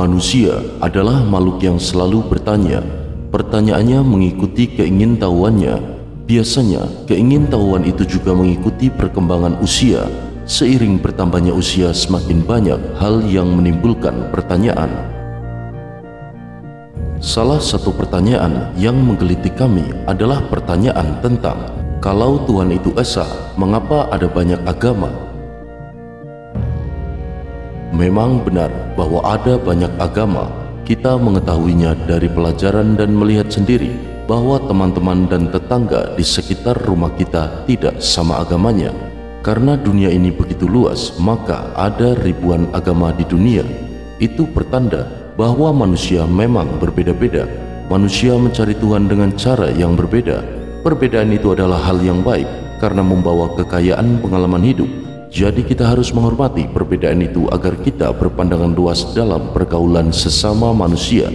Manusia adalah makhluk yang selalu bertanya. Pertanyaannya mengikuti keingintahuannya. Biasanya keingintahuan itu juga mengikuti perkembangan usia. Seiring bertambahnya usia, semakin banyak hal yang menimbulkan pertanyaan. Salah satu pertanyaan yang menggelitik kami adalah pertanyaan tentang kalau Tuhan itu esa, mengapa ada banyak agama? Memang benar bahwa ada banyak agama. Kita mengetahuinya dari pelajaran dan melihat sendiri bahwa teman-teman dan tetangga di sekitar rumah kita tidak sama agamanya. Karena dunia ini begitu luas, maka ada ribuan agama di dunia. Itu pertanda bahwa manusia memang berbeda-beda. Manusia mencari Tuhan dengan cara yang berbeda. Perbedaan itu adalah hal yang baik karena membawa kekayaan pengalaman hidup. Jadi kita harus menghormati perbedaan itu agar kita berpandangan luas dalam pergaulan sesama manusia.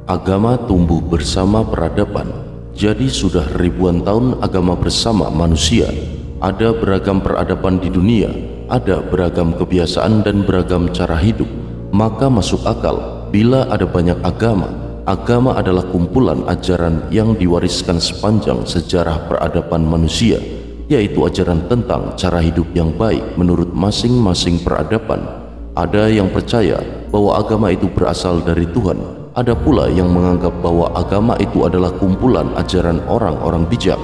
Agama tumbuh bersama peradaban. Jadi sudah ribuan tahun agama bersama manusia. Ada beragam peradaban di dunia, ada beragam kebiasaan dan beragam cara hidup. Maka masuk akal bila ada banyak agama. Agama adalah kumpulan ajaran yang diwariskan sepanjang sejarah peradaban manusia, yaitu ajaran tentang cara hidup yang baik menurut masing-masing peradaban. Ada yang percaya bahwa agama itu berasal dari Tuhan. Ada pula yang menganggap bahwa agama itu adalah kumpulan ajaran orang-orang bijak.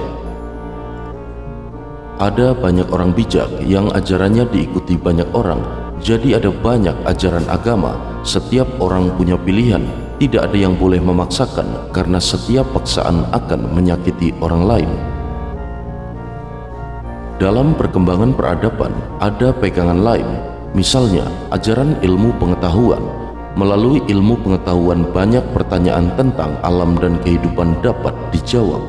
Ada banyak orang bijak yang ajarannya diikuti banyak orang. Jadi ada banyak ajaran agama. Setiap orang punya pilihan. Tidak ada yang boleh memaksakan, karena setiap paksaan akan menyakiti orang lain. Dalam perkembangan peradaban ada pegangan lain, misalnya ajaran ilmu pengetahuan. Melalui ilmu pengetahuan banyak pertanyaan tentang alam dan kehidupan dapat dijawab.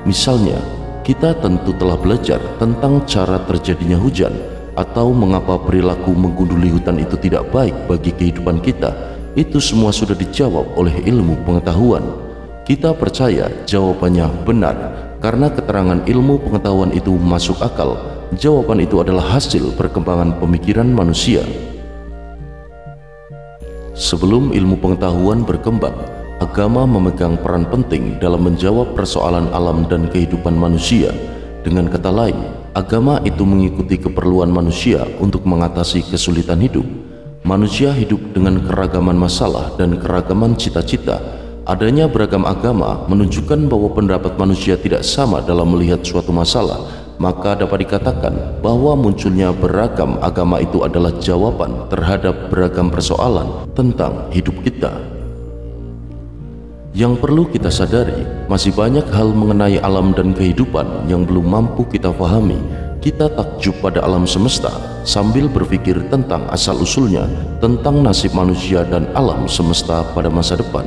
Misalnya, kita tentu telah belajar tentang cara terjadinya hujan, atau mengapa perilaku menggunduli hutan itu tidak baik bagi kehidupan kita. Itu semua sudah dijawab oleh ilmu pengetahuan. Kita percaya jawabannya benar karena keterangan ilmu pengetahuan itu masuk akal. Jawaban itu adalah hasil perkembangan pemikiran manusia. Sebelum ilmu pengetahuan berkembang, agama memegang peran penting dalam menjawab persoalan alam dan kehidupan manusia. Dengan kata lain, agama itu mengikuti keperluan manusia untuk mengatasi kesulitan hidup. Manusia hidup dengan keragaman masalah dan keragaman cita-cita. Adanya beragam agama menunjukkan bahwa pendapat manusia tidak sama dalam melihat suatu masalah. Maka dapat dikatakan bahwa munculnya beragam agama itu adalah jawaban terhadap beragam persoalan tentang hidup kita. Yang perlu kita sadari, masih banyak hal mengenai alam dan kehidupan yang belum mampu kita pahami. Kita takjub pada alam semesta sambil berpikir tentang asal-usulnya, tentang nasib manusia dan alam semesta pada masa depan.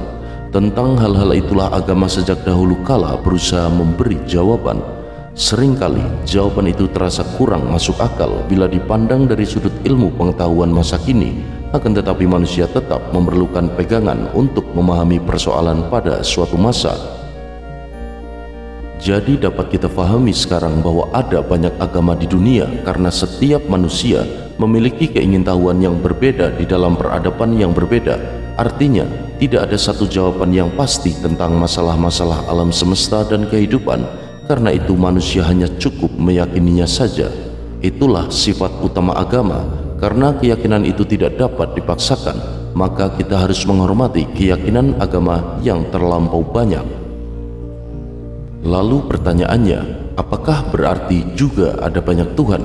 Tentang hal-hal itulah agama sejak dahulu kala berusaha memberi jawaban. Seringkali jawaban itu terasa kurang masuk akal bila dipandang dari sudut ilmu pengetahuan masa kini. Akan tetapi manusia tetap memerlukan pegangan untuk memahami persoalan pada suatu masa. Jadi dapat kita pahami sekarang bahwa ada banyak agama di dunia karena setiap manusia memiliki keingintahuan yang berbeda di dalam peradaban yang berbeda. Artinya, tidak ada satu jawaban yang pasti tentang masalah-masalah alam semesta dan kehidupan. Karena itu manusia hanya cukup meyakininya saja. Itulah sifat utama agama. Karena keyakinan itu tidak dapat dipaksakan, maka kita harus menghormati keyakinan agama yang terlampau banyak. Lalu pertanyaannya, apakah berarti juga ada banyak Tuhan?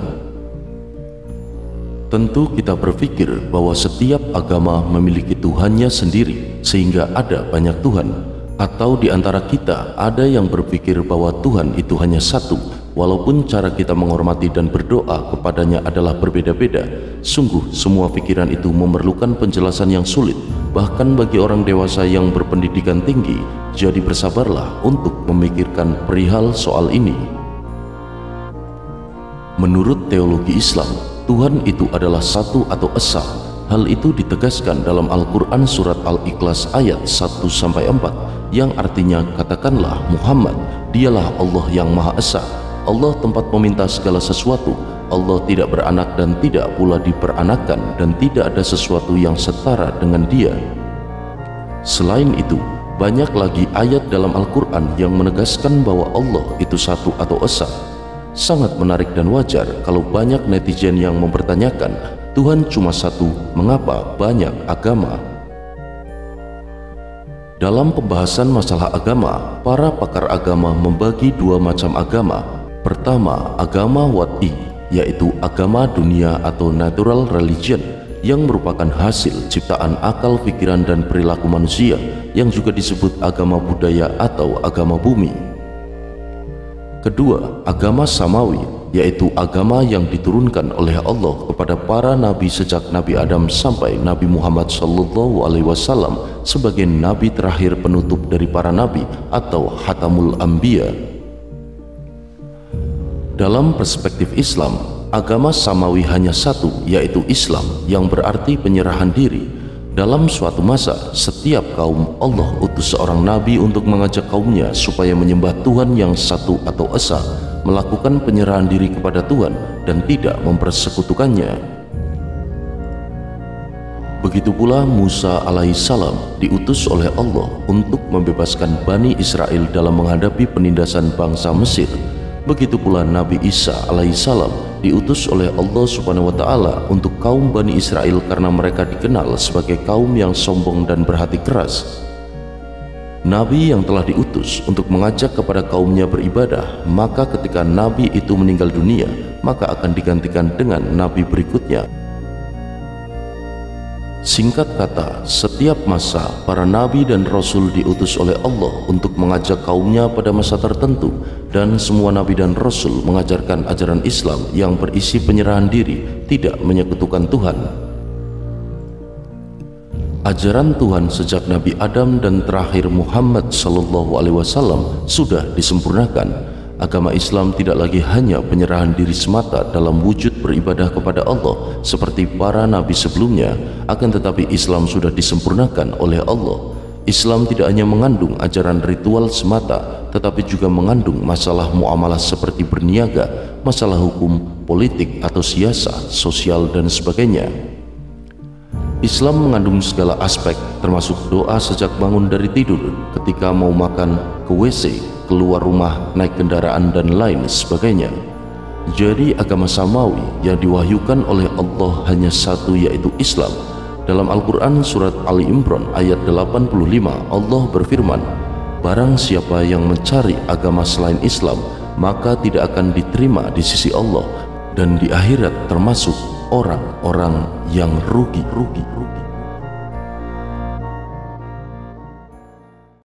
Tentu kita berpikir bahwa setiap agama memiliki Tuhannya sendiri, sehingga ada banyak Tuhan. Atau di antara kita ada yang berpikir bahwa Tuhan itu hanya satu, walaupun cara kita menghormati dan berdoa kepadanya adalah berbeda-beda. Sungguh semua pikiran itu memerlukan penjelasan yang sulit, bahkan bagi orang dewasa yang berpendidikan tinggi. Jadi bersabarlah untuk memikirkan perihal soal ini. Menurut teologi Islam, Tuhan itu adalah satu atau esa. Hal itu ditegaskan dalam Al-Quran surat Al-Ikhlas ayat 1-4 yang artinya, katakanlah Muhammad, dialah Allah yang Maha Esa, Allah tempat meminta segala sesuatu, Allah tidak beranak dan tidak pula diperanakkan, dan tidak ada sesuatu yang setara dengan Dia. Selain itu, banyak lagi ayat dalam Al-Quran yang menegaskan bahwa Allah itu satu atau esa. Sangat menarik dan wajar kalau banyak netizen yang mempertanyakan, Tuhan cuma satu, mengapa banyak agama? Dalam pembahasan masalah agama, para pakar agama membagi dua macam agama. Pertama, agama wad'i, yaitu agama dunia atau natural religion, yang merupakan hasil ciptaan akal, pikiran, dan perilaku manusia, yang juga disebut agama budaya atau agama bumi. Kedua, agama samawi, yaitu agama yang diturunkan oleh Allah kepada para nabi sejak Nabi Adam sampai Nabi Muhammad SAW sebagai nabi terakhir penutup dari para nabi atau Khatamul Anbiya. Dalam perspektif Islam, agama samawi hanya satu, yaitu Islam, yang berarti penyerahan diri. Dalam suatu masa, setiap kaum Allah utus seorang nabi untuk mengajak kaumnya supaya menyembah Tuhan yang satu atau esa, melakukan penyerahan diri kepada Tuhan dan tidak mempersekutukannya. Begitu pula Musa alaihissalam diutus oleh Allah untuk membebaskan Bani Israel dalam menghadapi penindasan bangsa Mesir. Begitu pula Nabi Isa alaihissalam diutus oleh Allah subhanahu wa ta'ala untuk kaum Bani Israel karena mereka dikenal sebagai kaum yang sombong dan berhati keras. Nabi yang telah diutus untuk mengajak kepada kaumnya beribadah, maka ketika Nabi itu meninggal dunia, maka akan digantikan dengan Nabi berikutnya. Singkat kata, setiap masa para nabi dan rasul diutus oleh Allah untuk mengajak kaumnya pada masa tertentu, dan semua nabi dan rasul mengajarkan ajaran Islam yang berisi penyerahan diri, tidak menyekutukan Tuhan. Ajaran Tuhan sejak Nabi Adam dan terakhir Muhammad SAW sudah disempurnakan. Agama Islam tidak lagi hanya penyerahan diri semata dalam wujud beribadah kepada Allah seperti para nabi sebelumnya, akan tetapi Islam sudah disempurnakan oleh Allah. Islam tidak hanya mengandung ajaran ritual semata, tetapi juga mengandung masalah muamalah seperti berniaga, masalah hukum, politik atau siasat, sosial, dan sebagainya. Islam mengandung segala aspek, termasuk doa sejak bangun dari tidur, ketika mau makan, ke WC, keluar rumah, naik kendaraan, dan lain sebagainya. Jadi agama samawi yang diwahyukan oleh Allah hanya satu, yaitu Islam. Dalam Al-Quran surat Ali Imran ayat 85, Allah berfirman, barang siapa yang mencari agama selain Islam, maka tidak akan diterima di sisi Allah, dan di akhirat termasuk orang-orang yang rugi.